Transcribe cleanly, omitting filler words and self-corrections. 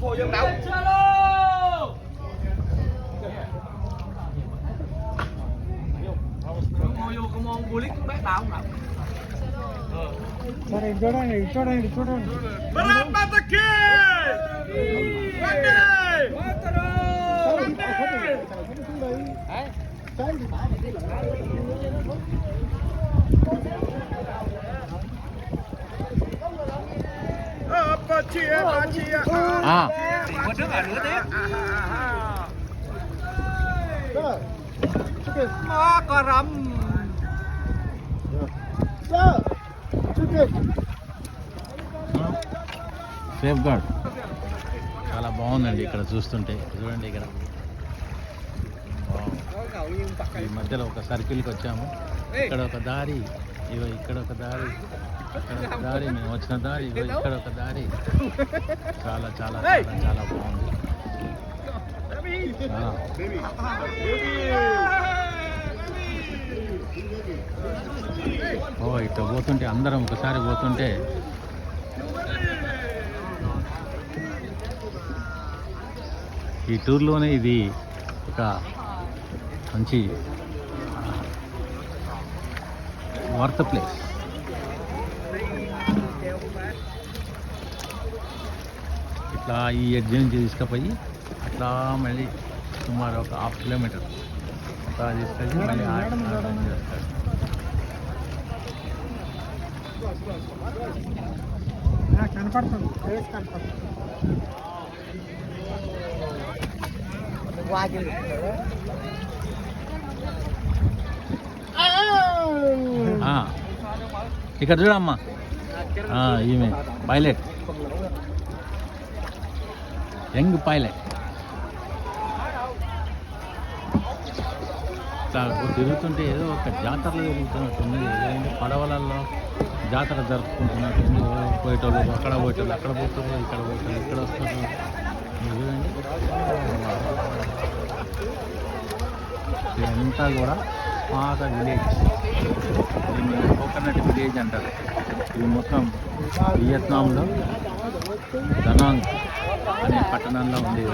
thua dân đâu. Ngồi vô come on bullet cũng bác đạo không nào. చూడండి Berampatake! Wande! Apa chia? À. Một đứa là nửa tiếng. Nó có rầm. Safeguard చాలా బాగుందండి ఇక్కడ చూస్తుంటే. చూడండి ఇక్కడ ఈ మధ్యలో ఒక సర్కిల్కి వచ్చాము. ఇక్కడ ఒక దారి, ఇగో ఇక్కడ ఒక దారి, ఇక్కడ ఒక దారి, మేము వచ్చిన దారి, ఇగో ఇక్కడ ఒక దారి. చాలా చాలా చాలా చాలా బాగుంది. ఓ ఇట్లా పోతుంటే అందరం ఒకసారి పోతుంటే ఈ టూర్లోనే ఇది ఒక మంచి వర్త్ ప్లేస్. ఇట్లా ఈ ఎడ్జ్ నుంచి తీసుకుపోయి అట్లా మళ్ళీ సుమారు ఒక 1/2 కిలోమీటర్ అట్లా తీసుకెళ్ళి మళ్ళీ చేస్తారు. కనపడుతుంది. ఇక్కడ చూడమ్మా, ఈమె పైలట్, యంగ్ పైలట్. ఇట్లా తిరుగుతుంటే ఏదో ఒక జాతరలో తిరుగుతున్నట్టుంది. ఏదైనా పడవలలో జాతర జరుపుకుంటున్నట్టుంది. పోయేటోళ్ళు అక్కడ పోయేటోళ్ళు అక్కడ పోతారు, ఇక్కడ పోయేటోళ్ళు ఇక్కడ వస్తారు. చూడండి, ఇదంతా కూడా పాత విలేజ్. దీన్ని కోకోనట్ విలేజ్ అంటారు. ఇది మొత్తం వియత్నాంలో దనాంగ్ అనే పట్టణంలో ఉంది.